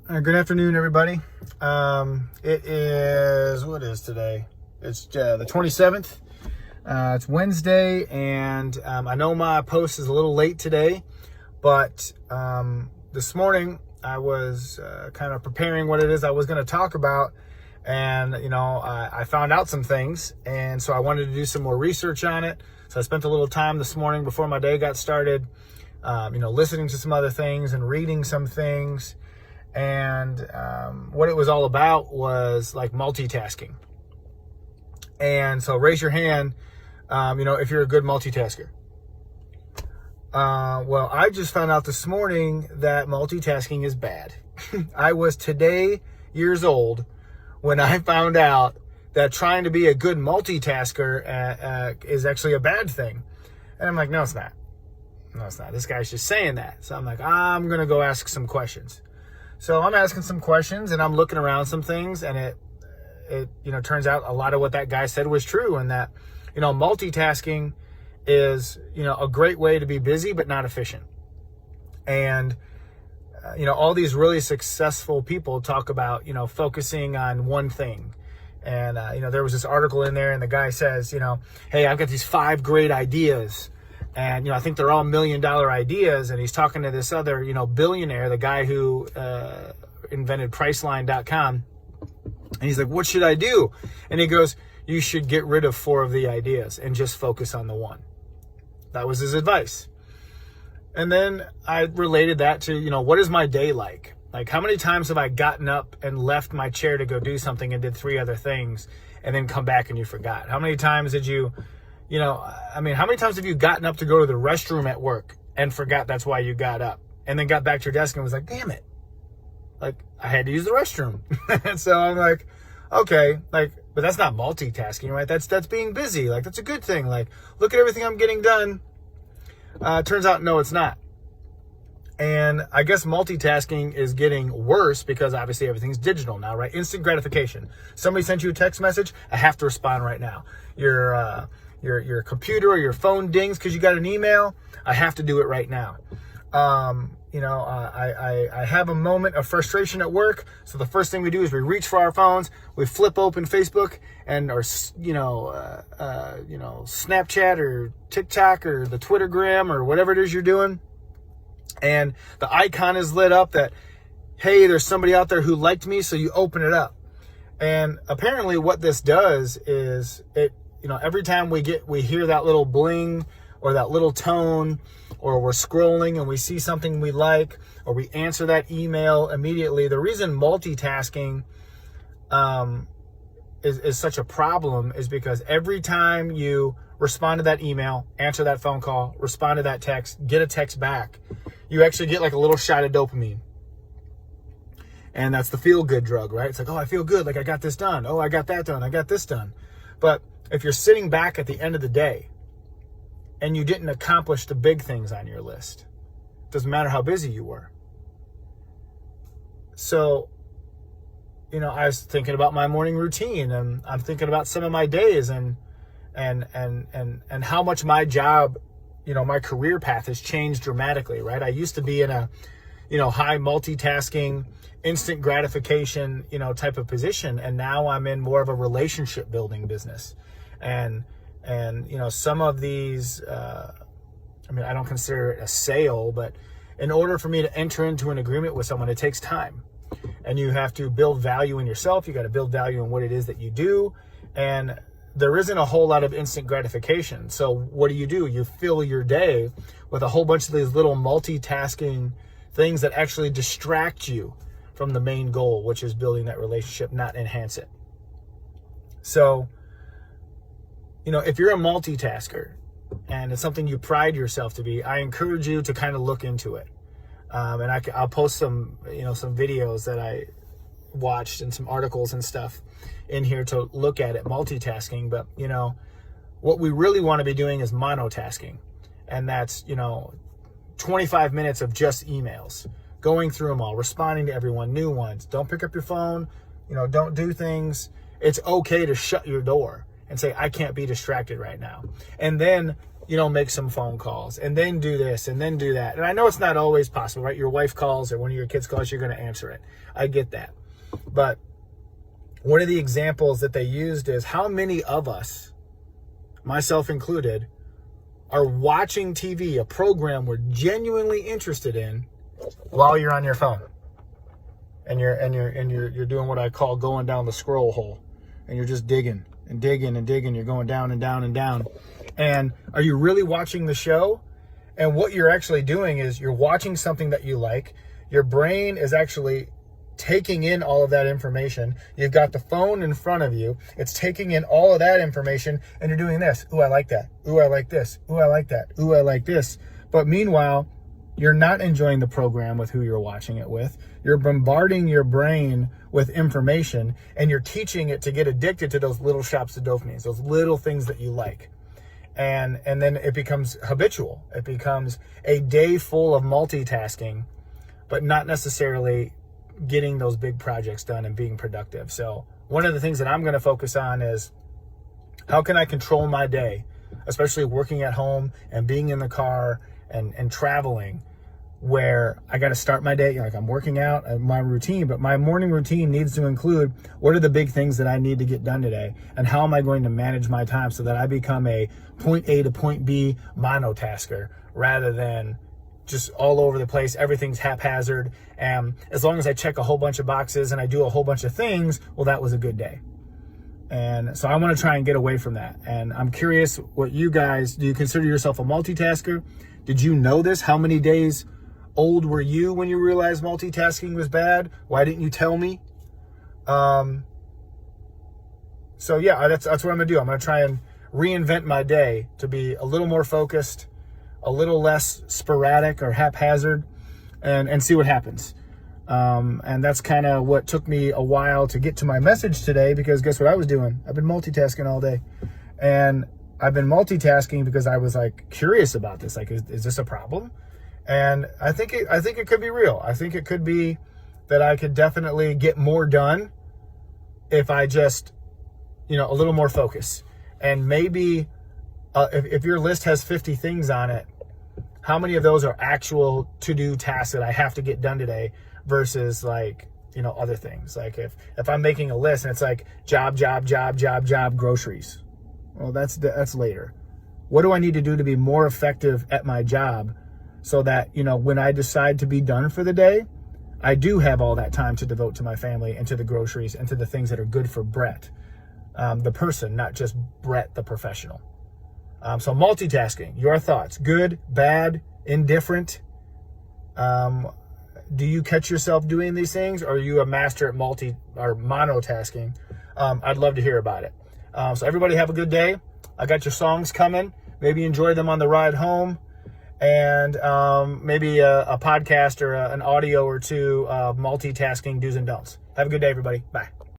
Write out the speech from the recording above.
Good afternoon, everybody. It is, what is today? It's the 27th. It's Wednesday, and I know my post is a little late today, but this morning I was kind of preparing what it is I was going to talk about, and, I found out some things, and so I wanted to do some more research on it. So I spent a little time this morning before my day got started, listening to some other things and reading some things. And what it was all about was like multitasking. And so raise your hand, if you're a good multitasker. Well, I just found out this morning that multitasking is bad. I was today years old when I found out that trying to be a good multitasker is actually a bad thing. And I'm like, no, it's not. No, it's not. This guy's just saying that. So I'm like, I'm going to go ask some questions. So I'm asking some questions and I'm looking around some things, and it turns out a lot of what that guy said was true, and that, multitasking is, a great way to be busy, but not efficient. And, all these really successful people talk about, focusing on one thing. And, there was this article in there and the guy says, hey, I've got these 5 great ideas. And, I think they're all $1 million ideas. And he's talking to this other, billionaire, the guy who invented Priceline.com. And he's like, what should I do? And he goes, you should get rid of 4 of the ideas and just focus on the one. That was his advice. And then I related that to, what is my day like? Like, how many times have I gotten up and left my chair to go do something and did 3 other things and then come back and you forgot? How many times did you... how many times have you gotten up to go to the restroom at work and forgot that's why you got up, and then got back to your desk and was like, damn it, like I had to use the restroom. And so I'm like, okay, but that's not multitasking, right? That's being busy. Like, that's a good thing. Like, look at everything I'm getting done. Turns out, no, it's not. And I guess multitasking is getting worse because obviously everything's digital now, right? Instant gratification. Somebody sent you a text message, I have to respond right now. Your computer or your phone dings because you got an email, I have to do it right now. I have a moment of frustration at work, so the first thing we do is we reach for our phones, we flip open Facebook or Snapchat or TikTok or the Twittergram or whatever it is you're doing, and the icon is lit up that, hey, there's somebody out there who liked me, so you open it up. And apparently what this does is every time we hear that little bling or that little tone, or we're scrolling and we see something we like, or we answer that email immediately. The reason multitasking is such a problem is because every time you respond to that email, answer that phone call, respond to that text, get a text back, you actually get like a little shot of dopamine. And that's the feel-good drug, right? It's like, oh, I feel good. Like, I got this done. Oh, I got that done. I got this done. But if you're sitting back at the end of the day and you didn't accomplish the big things on your list, it doesn't matter how busy you were. So, I was thinking about my morning routine, and I'm thinking about some of my days and how much my job, my career path has changed dramatically, right? I used to be in a, high multitasking, instant gratification, type of position. And now I'm in more of a relationship building business. And some of these, I don't consider it a sale, but in order for me to enter into an agreement with someone, it takes time. And you have to build value in yourself. You got to build value in what it is that you do. And there isn't a whole lot of instant gratification. So what do? You fill your day with a whole bunch of these little multitasking things that actually distract you from the main goal, which is building that relationship, not enhance it. So, if you're a multitasker and it's something you pride yourself to be, I encourage you to kind of look into it. And I'll post some videos that I watched and some articles and stuff in here to look at it, multitasking. But, what we really want to be doing is monotasking. And that's, 25 minutes of just emails, going through them all, responding to everyone, new ones. Don't pick up your phone, don't do things. It's okay to shut your door and say, I can't be distracted right now. And then, make some phone calls and then do this and then do that. And I know it's not always possible, right? Your wife calls or one of your kids calls, you're going to answer it. I get that. But one of the examples that they used is how many of us, myself included, are watching TV, a program we're genuinely interested in, while you're on your phone. And you're doing what I call going down the scroll hole. And you're just digging and digging and digging. You're going down and down and down. And are you really watching the show? And what you're actually doing is you're watching something that you like. Your brain is actually taking in all of that information. You've got the phone in front of you. It's taking in all of that information, and you're doing this. Ooh, I like that. Ooh, I like this. Ooh, I like that. Ooh, I like this. But meanwhile, you're not enjoying the program with who you're watching it with. You're bombarding your brain with information, and you're teaching it to get addicted to those little shots of dopamine, those little things that you like. And then it becomes habitual. It becomes a day full of multitasking, but not necessarily getting those big projects done and being productive. So one of the things that I'm going to focus on is how can I control my day, especially working at home and being in the car and traveling, where I got to start my day, like I'm working out, my routine, but my morning routine needs to include what are the big things that I need to get done today, and how am I going to manage my time so that I become a point A to point B monotasker rather than just all over the place. Everything's haphazard. And as long as I check a whole bunch of boxes and I do a whole bunch of things, well, that was a good day. And so I want to try and get away from that. And I'm curious what you guys, do you consider yourself a multitasker? Did you know this? How many days old were you when you realized multitasking was bad? Why didn't you tell me? So yeah, that's what I'm going to do. I'm going to try and reinvent my day to be a little more focused, a little less sporadic or haphazard, and see what happens. And that's kind of what took me a while to get to my message today, because guess what I was doing? I've been multitasking all day. And I've been multitasking because I was like curious about this. Like, is this a problem? And I think it could be real. I think it could be that I could definitely get more done if I just, a little more focus. And maybe if your list has 50 things on it, how many of those are actual to-do tasks that I have to get done today versus like, other things? Like if I'm making a list and it's like job, groceries. Well, that's later. What do I need to do to be more effective at my job so that, when I decide to be done for the day, I do have all that time to devote to my family and to the groceries and to the things that are good for Brett, the person, not just Brett, the professional. So multitasking, your thoughts, good, bad, indifferent. Do you catch yourself doing these things, or are you a master at monotasking? I'd love to hear about it. So everybody have a good day. I got your songs coming. Maybe enjoy them on the ride home, and maybe a podcast or an audio or two of multitasking do's and don'ts. Have a good day, everybody. Bye.